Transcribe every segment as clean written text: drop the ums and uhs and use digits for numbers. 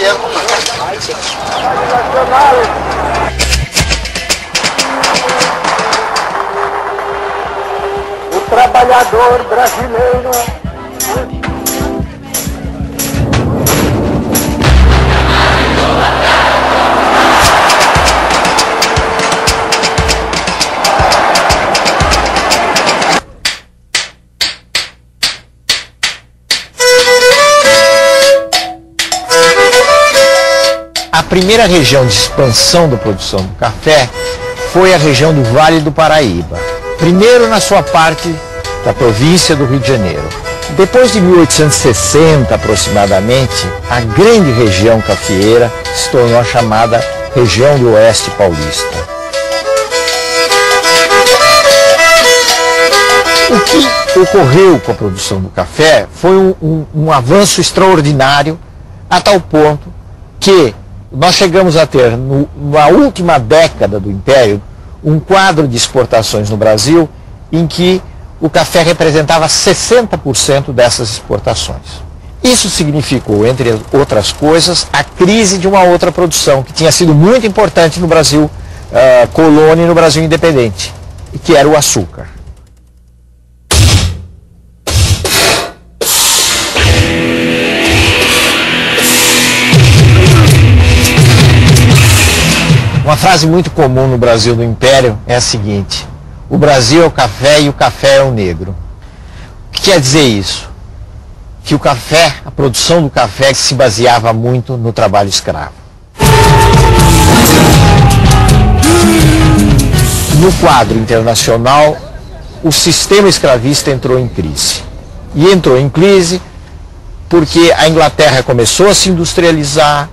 O trabalhador brasileiro. A primeira região de expansão da produção do café foi a região do Vale do Paraíba. Primeiro na sua parte da província do Rio de Janeiro. Depois de 1860 aproximadamente, a grande região cafeeira se tornou a chamada região do Oeste Paulista. O que ocorreu com a produção do café foi um avanço extraordinário a tal ponto que nós chegamos a ter, na última década do Império, um quadro de exportações no Brasil em que o café representava 60% dessas exportações. Isso significou, entre outras coisas, a crise de uma outra produção que tinha sido muito importante no Brasil colônia e no Brasil independente, que era o açúcar. Uma frase muito comum no Brasil do Império é a seguinte: o Brasil é o café e o café é o negro. O que quer dizer isso? Que o café, a produção do café se baseava muito no trabalho escravo. No quadro internacional, o sistema escravista entrou em crise. E entrou em crise porque a Inglaterra começou a se industrializar,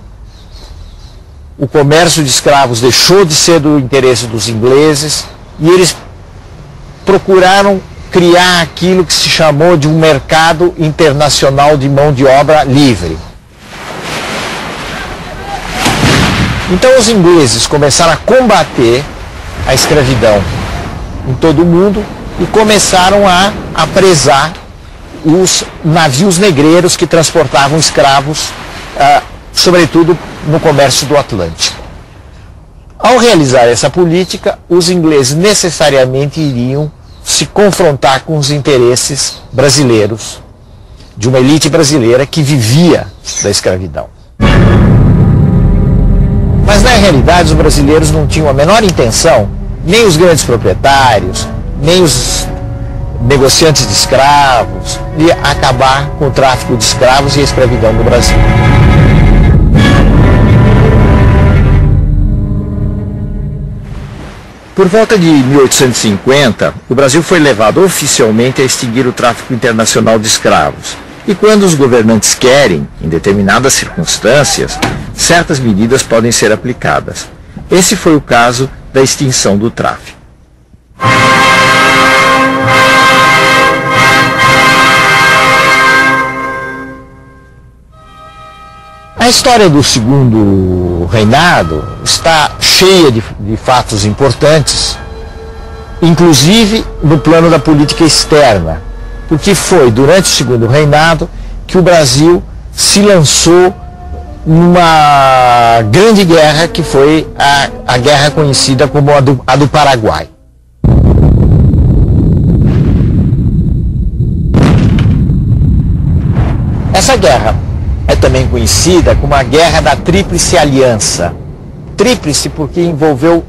o comércio de escravos deixou de ser do interesse dos ingleses e eles procuraram criar aquilo que se chamou de um mercado internacional de mão de obra livre. Então os ingleses começaram a combater a escravidão em todo o mundo e começaram a apresar os navios negreiros que transportavam escravos, sobretudo no comércio do Atlântico. Ao realizar essa política, os ingleses necessariamente iriam se confrontar com os interesses brasileiros, de uma elite brasileira que vivia da escravidão. Mas na realidade os brasileiros não tinham a menor intenção, nem os grandes proprietários, nem os negociantes de escravos, de acabar com o tráfico de escravos e a escravidão no Brasil. Por volta de 1850, o Brasil foi levado oficialmente a extinguir o tráfico internacional de escravos. E quando os governantes querem, em determinadas circunstâncias, certas medidas podem ser aplicadas. Esse foi o caso da extinção do tráfico. A história do segundo reinado está cheia de fatos importantes, inclusive no plano da política externa, porque foi durante o segundo reinado que o Brasil se lançou numa grande guerra que foi a guerra conhecida como a do Paraguai. Essa guerra é também conhecida como a Guerra da Tríplice Aliança. Tríplice porque envolveu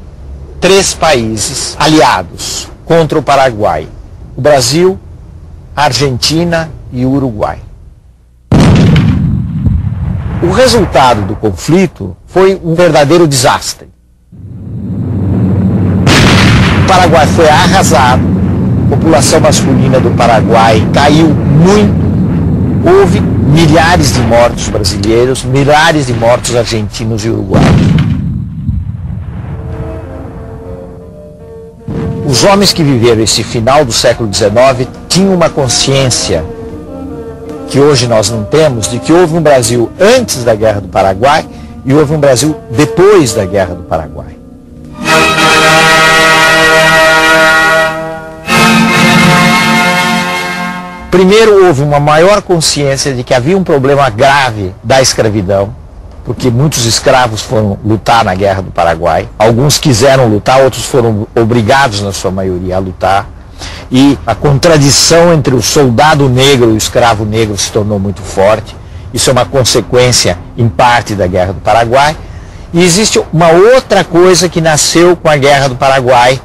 3 países aliados contra o Paraguai: o Brasil, a Argentina e o Uruguai. O resultado do conflito foi um verdadeiro desastre. O Paraguai foi arrasado, a população masculina do Paraguai caiu muito, houve milhares de mortos brasileiros, milhares de mortos argentinos e uruguaios. Os homens que viveram esse final do século XIX tinham uma consciência que hoje nós não temos, de que houve um Brasil antes da Guerra do Paraguai e houve um Brasil depois da Guerra do Paraguai. Primeiro, houve uma maior consciência de que havia um problema grave da escravidão, porque muitos escravos foram lutar na Guerra do Paraguai. Alguns quiseram lutar, outros foram obrigados, na sua maioria, a lutar. E a contradição entre o soldado negro e o escravo negro se tornou muito forte. Isso é uma consequência, em parte, da Guerra do Paraguai. E existe uma outra coisa que nasceu com a Guerra do Paraguai,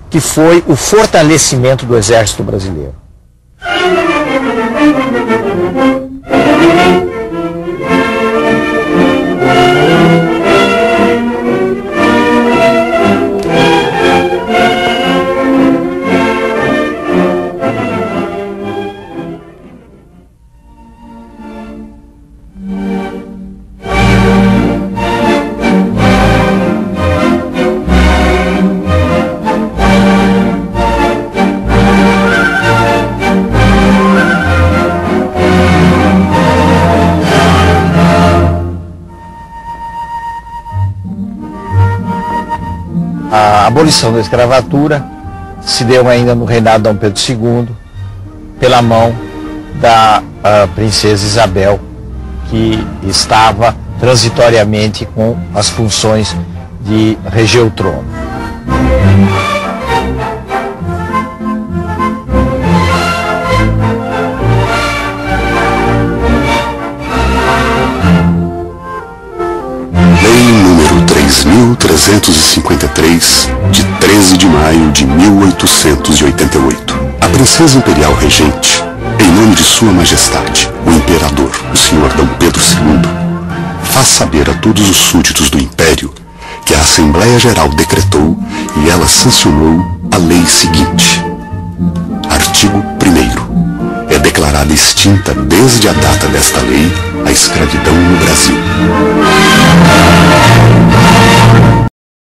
que foi o fortalecimento do Exército Brasileiro. A abolição da escravatura se deu ainda no reinado de Dom Pedro II, pela mão da princesa Isabel, que estava transitoriamente com as funções de reger o trono. Lei número 3.353, de 13 de maio de 1888. A princesa imperial regente, em nome de Sua Majestade, o Imperador, o Senhor Dom Pedro II, faz saber a todos os súditos do Império que a Assembleia Geral decretou e ela sancionou a lei seguinte. Artigo 1º. É declarada extinta desde a data desta lei a escravidão no Brasil.